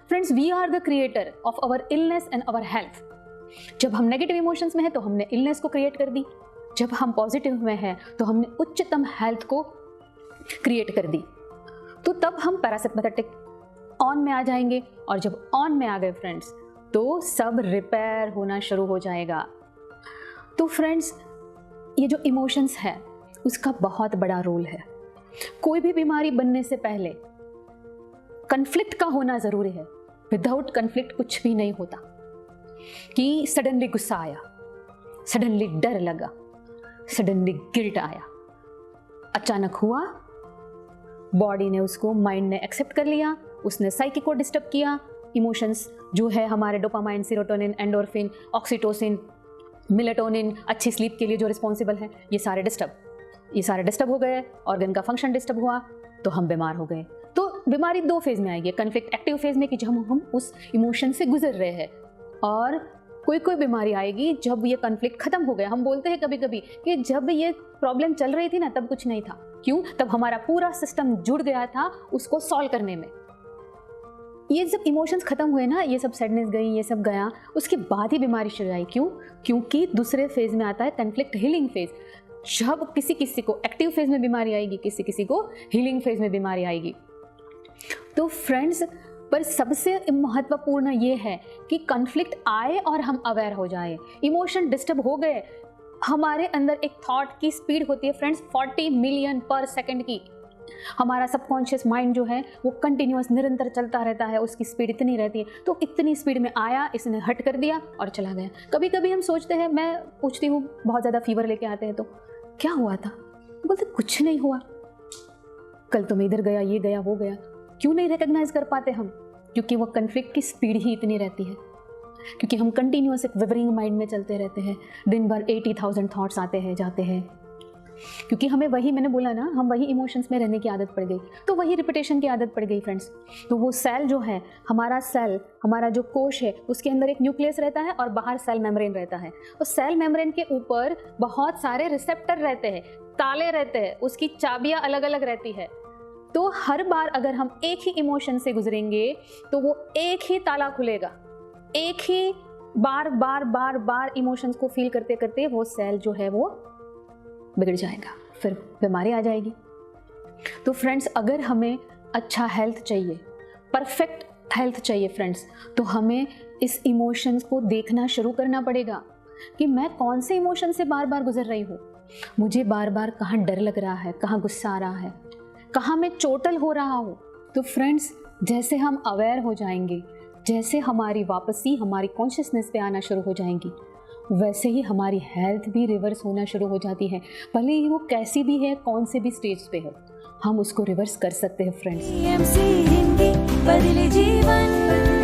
Friends, we are the creator of our illness and our health. जब हम negative emotions में हैं तो हमने इलनेस को क्रिएट कर दी, जब हम पॉजिटिव में हैं तो हमने उच्चतम हेल्थ को क्रिएट कर दी। तो तब हम पैरासिम्पैथेटिक ऑन में आ जाएंगे, और जब ऑन में आ गए फ्रेंड्स तो सब रिपेयर होना शुरू हो जाएगा। तो फ्रेंड्स, ये जो इमोशंस है उसका बहुत बड़ा रोल है। कोई भी बीमारी बनने से पहले कन्फ्लिक्ट का होना जरूरी है। विदाउट कन्फ्लिक्ट कुछ भी नहीं होता। कि सडनली गुस्सा आया, सडनली डर लगा, सडनली गिल्ट आया, अचानक हुआ, बॉडी ने उसको, माइंड ने एक्सेप्ट कर लिया, उसने साइकी को डिस्टर्ब किया। इमोशंस जो है हमारे dopamine, serotonin, endorphin, oxytocin, melatonin, अच्छी स्लीप के लिए जो रिस्पॉन्सिबल है, ये सारे डिस्टर्ब हो गए, ऑर्गन का फंक्शन डिस्टर्ब हुआ, तो हम बीमार हो गए। तो बीमारी दो फेज में आएगी, कन्फ्लिक्ट एक्टिव फेज में कि जब हम उस इमोशन से गुजर रहे हैं, और कोई बीमारी आएगी जब ये कन्फ्लिक्ट खत्म हो गया। हम बोलते हैं कभी कभी कि जब ये प्रॉब्लम चल रही थी ना तब कुछ नहीं था। क्यों? तब हमारा पूरा सिस्टम जुड़ गया था उसको सॉल्व करने में। ये जब इमोशंस खत्म हुए ना, ये सब सैडनेस गई, ये सब गया, उसके बाद ही बीमारी शुरू आई। क्यों? क्योंकि दूसरे फेज में आता है कन्फ्लिक्ट हीलिंग फेज। जब किसी को एक्टिव फेज में बीमारी आएगी, किसी को हीलिंग फेज में बीमारी आएगी। तो फ्रेंड्स, पर सबसे महत्वपूर्ण ये है कि कन्फ्लिक्ट आए और हम अवेयर हो जाए। इमोशन डिस्टर्ब हो गए, हमारे अंदर एक थॉट की स्पीड होती है फ्रेंड्स 40 मिलियन पर सेकंड की। हमारा सबकॉन्शियस माइंड जो है वो कंटिन्यूअस निरंतर चलता रहता है, उसकी स्पीड इतनी रहती है। तो इतनी स्पीड में आया, इसने हट कर दिया और चला गया। कभी कभी हम सोचते हैं, मैं पूछती हूँ, बहुत ज़्यादा फीवर लेके आते हैं तो क्या हुआ था, बोलते कुछ नहीं हुआ, कल तो मैं इधर गया, ये गया, वो गया। क्यों नहीं रिकॉग्नाइज कर पाते हम? क्योंकि वो कन्फ्लिक्ट की स्पीड ही इतनी रहती है, क्योंकि हम कंटिन्यूअस एक विवरिंग माइंड में चलते रहते हैं। दिन भर 80,000 थॉट्स आते हैं जाते हैं, क्योंकि हमें वही, मैंने बोला ना, हम वही इमोशंस में रहने की आदत पड़ गई, तो वही रिपीटेशन की आदत पड़ गई फ्रेंड्स। तो वो सेल जो है, हमारा जो कोश है, उसके अंदर एक न्यूक्लियस रहता है और बाहर सेल मेम्ब्रेन रहता है। और सेल मेम्ब्रेन के ऊपर बहुत सारे रिसेप्टर रहते हैं, ताले रहते हैं, उसकी चाबियां अलग अलग रहती है। तो हर बार अगर हम एक ही इमोशन से गुजरेंगे तो वो एक ही ताला खुलेगा, एक ही बार बार इमोशंस को फील करते करते वो सेल जो है वो बिगड़ जाएगा, फिर बीमारी आ जाएगी। तो फ्रेंड्स, अगर हमें अच्छा हेल्थ चाहिए, परफेक्ट हेल्थ चाहिए फ्रेंड्स, तो हमें इस इमोशंस को देखना शुरू करना पड़ेगा कि मैं कौन से इमोशन से बार बार गुजर रही हूँ। मुझे बार बार कहाँ डर लग रहा है, कहाँ गुस्सा आ रहा है, कहाँ मैं चोटल हो रहा हूँ। तो फ्रेंड्स, जैसे हम अवेयर हो जाएंगे, जैसे हमारी वापसी हमारी कॉन्शियसनेस पे आना शुरू हो जाएंगी, वैसे ही हमारी हेल्थ भी रिवर्स होना शुरू हो जाती है। भले ही वो कैसी भी है, कौन से भी स्टेज पे है, हम उसको रिवर्स कर सकते हैं फ्रेंड्स। बदले जीवन।